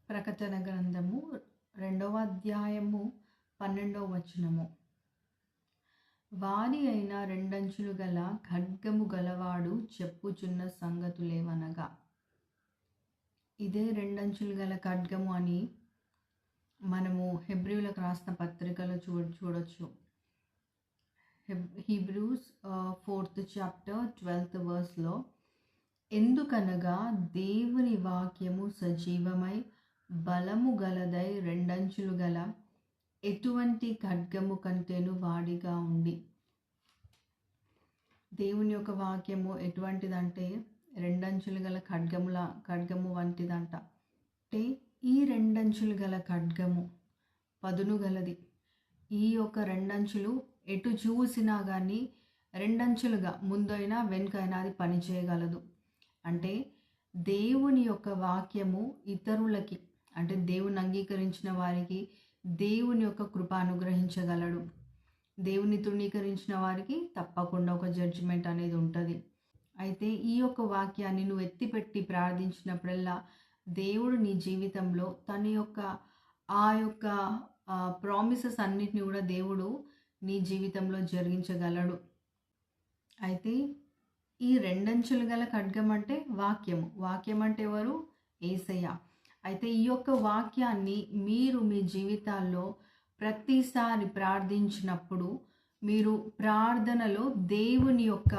ప్రకటన గ్రంథము 2వ అధ్యాయము 12వ వచనము. వారి అయిన రెండంచులు గల ఖడ్గము గలవాడు చెప్పుచున్న సంగతులేవనగా. ఇదే రెండంచులు గల ఖడ్గము అని మనము హెబ్రీయులకు రాసిన పత్రికలో చూడొచ్చు. Hebrews 4th chapter 12th verse. ఎందుకనగా దేవుని వాక్యము సజీవమై బలము గలదై రెండంచులు గల ఎటువంటి ఖడ్గము కంటేను వాడిగా ఉండి. దేవుని యొక్క వాక్యము ఎటువంటిదంటే రెండంచులు గల ఖడ్గము వంటిదంట. అంటే ఈ రెండంచులు గల ఖడ్గము పదును గలది. ఈ యొక్క రెండంచులు ఎటు చూసినా కానీ రెండంచులుగా ముందైనా వెనుకైనా అది పనిచేయగలదు. అంటే దేవుని యొక్క వాక్యము ఇతరులకి, అంటే దేవుని అంగీకరించిన వారికి దేవుని యొక్క కృప అనుగ్రహించగలడు. దేవుని తృణీకరించిన వారికి తప్పకుండా ఒక జడ్జిమెంట్ అనేది ఉంటుంది. అయితే ఈ యొక్క వాక్యాన్ని నువ్వు ఎత్తిపెట్టి ప్రార్థించినప్పుడల్లా దేవుడు నీ జీవితంలో తన యొక్క ఆ యొక్క ప్రామిసెస్ అన్నిటిని కూడా దేవుడు నీ జీవితంలో జరిగించగలడు. అయితే ఈ రెండంచులు గల ఖడ్గం అంటే వాక్యము. వాక్యం అంటే ఎవరు? యేసయ్య. అయితే ఈ యొక్క వాక్యాన్ని మీరు మీ జీవితాల్లో ప్రతిసారి ప్రార్థించినప్పుడు మీరు ప్రార్థనలో దేవుని యొక్క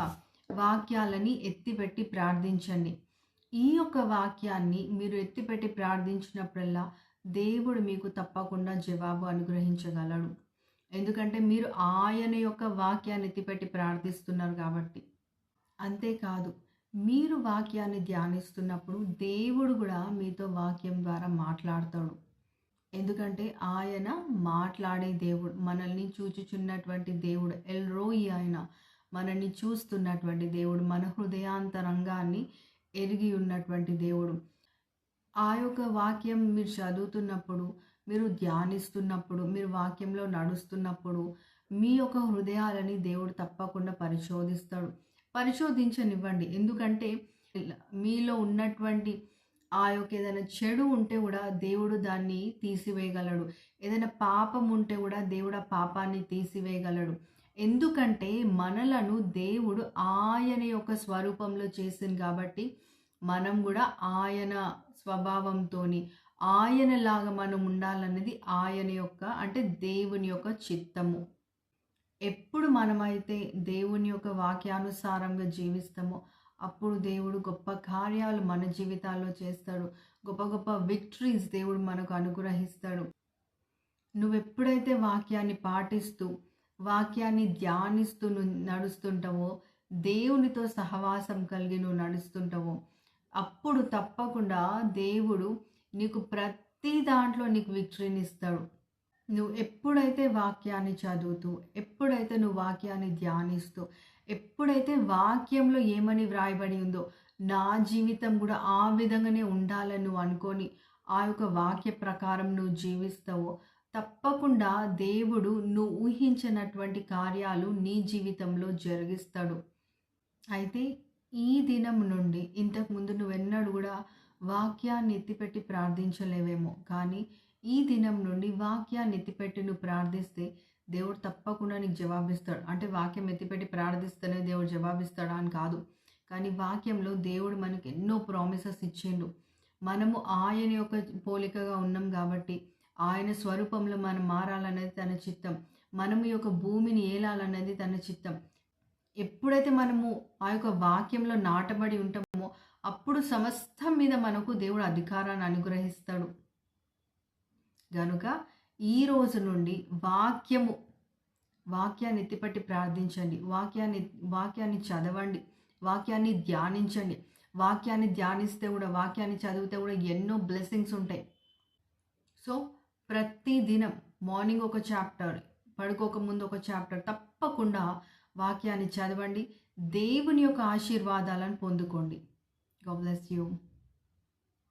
వాక్యాలని ఎత్తిపెట్టి ప్రార్థించండి. ఈ యొక్క వాక్యాన్ని మీరు ఎత్తిపెట్టి ప్రార్థించినప్పుడల్లా దేవుడు మీకు తప్పకుండా జవాబు అనుగ్రహించగలడు. ఎందుకంటే మీరు ఆయన యొక్క వాక్యాన్ని ఎత్తిపెట్టి ప్రార్థిస్తున్నారు కాబట్టి. అంతేకాదు, మీరు వాక్యాన్ని ధ్యానిస్తున్నప్పుడు దేవుడు కూడా మీతో వాక్యం ద్వారా మాట్లాడతాడు. ఎందుకంటే ఆయన మాట్లాడే దేవుడు, మనల్ని చూచుచున్నటువంటి దేవుడు, ఎల్ రోయి. ఆయన మనల్ని చూస్తున్నటువంటి దేవుడు, మన హృదయాంతరంగాన్ని ఎరిగి ఉన్నటువంటి దేవుడు. ఆ యొక్క వాక్యం మీరు చదువుతున్నప్పుడు, మీరు ధ్యానిస్తున్నప్పుడు, మీరు వాక్యంలో నడుస్తున్నప్పుడు మీ యొక్క హృదయాలని దేవుడు తప్పకుండా పరిశోధించనివ్వండి. ఎందుకంటే మీలో ఉన్నటువంటి ఆ యొక్క ఏదైనా చెడు ఉంటే కూడా దేవుడు దాన్ని తీసివేయగలడు. ఏదైనా పాపం ఉంటే కూడా దేవుడు ఆ పాపాన్ని తీసివేయగలడు. ఎందుకంటే మనలను దేవుడు ఆయన యొక్క స్వరూపంలో చేసింది కాబట్టి మనం కూడా ఆయన స్వభావంతో ఆయనలాగా మనం ఉండాలన్నది ఆయన యొక్క, అంటే దేవుని యొక్క చిత్తము. ఎప్పుడు మనమైతే దేవుని యొక్క వాక్యానుసారంగా జీవిస్తామో అప్పుడు దేవుడు గొప్ప కార్యాలు మన జీవితాల్లో చేస్తాడు. గొప్ప గొప్ప విక్టరీస్ దేవుడు మనకు అనుగ్రహిస్తాడు. నువ్వెప్పుడైతే వాక్యాన్ని పాటిస్తూ వాక్యాన్ని ధ్యానిస్తూ నడుస్తుంటావో, దేవునితో సహవాసం కలిగి నువ్వు నడుస్తుంటావో, అప్పుడు తప్పకుండా దేవుడు నీకు ప్రతి దాంట్లో నీకు విక్టరీని ఇస్తాడు. నువ్వు ఎప్పుడైతే వాక్యాన్ని చదువుతూ, ఎప్పుడైతే నువ్వు వాక్యాన్ని ధ్యానిస్తూ, ఎప్పుడైతే వాక్యంలో ఏమని వ్రాయబడి ఉందో నా జీవితం కూడా ఆ విధంగానే ఉండాలని నువ్వు అనుకొని ఆ యొక్క వాక్య ప్రకారం నువ్వు జీవిస్తావో తప్పకుండా దేవుడు నువ్వు ఊహించినటువంటి కార్యాలు నీ జీవితంలో జరిగిస్తాడు. అయితే ఈ దినం నుండి ఇంతకుముందు నువ్వెన్నడూ కూడా వాక్యాన్ని ఎత్తిపెట్టి ప్రార్థించలేవేమో, కానీ ఈ దినం నుండి వాక్యాన్ని ఎత్తిపెట్టి నువ్వు ప్రార్థిస్తే దేవుడు తప్పకుండా నీకు జవాబిస్తాడు. అంటే వాక్యం ఎత్తిపెట్టి ప్రార్థిస్తేనే దేవుడు జవాబిస్తాడా అని కాదు, కానీ వాక్యంలో దేవుడు మనకి ఎన్నో ప్రామిసెస్ ఇచ్చిండు. మనము ఆయన యొక్క పోలికగా ఉన్నాం కాబట్టి ఆయన స్వరూపంలో మనం మారాలనేది తన చిత్తం. మనము ఈ యొక్క భూమిని ఏలాలనేది తన చిత్తం. ఎప్పుడైతే మనము ఆ యొక్క వాక్యంలో నాటబడి ఉంటామో అప్పుడు సమస్తం మీద మనకు దేవుడు అధికారాన్ని అనుగ్రహిస్తాడు. కనుక ఈ రోజు నుండి వాక్యాన్ని ఎత్తిపట్టి ప్రార్థించండి. వాక్యాన్ని చదవండి, వాక్యాన్ని ధ్యానించండి. వాక్యాన్ని ధ్యానిస్తే కూడా, వాక్యాన్ని చదివితే కూడా ఎన్నో బ్లెస్సింగ్స్ ఉంటాయి. సో ప్రతి దినం మార్నింగ్ ఒక చాప్టర్, పడుకోకముందు ఒక చాప్టర్ తప్పకుండా వాక్యాన్ని చదవండి. దేవుని యొక్క ఆశీర్వాదాలను పొందుకోండి. God bless you.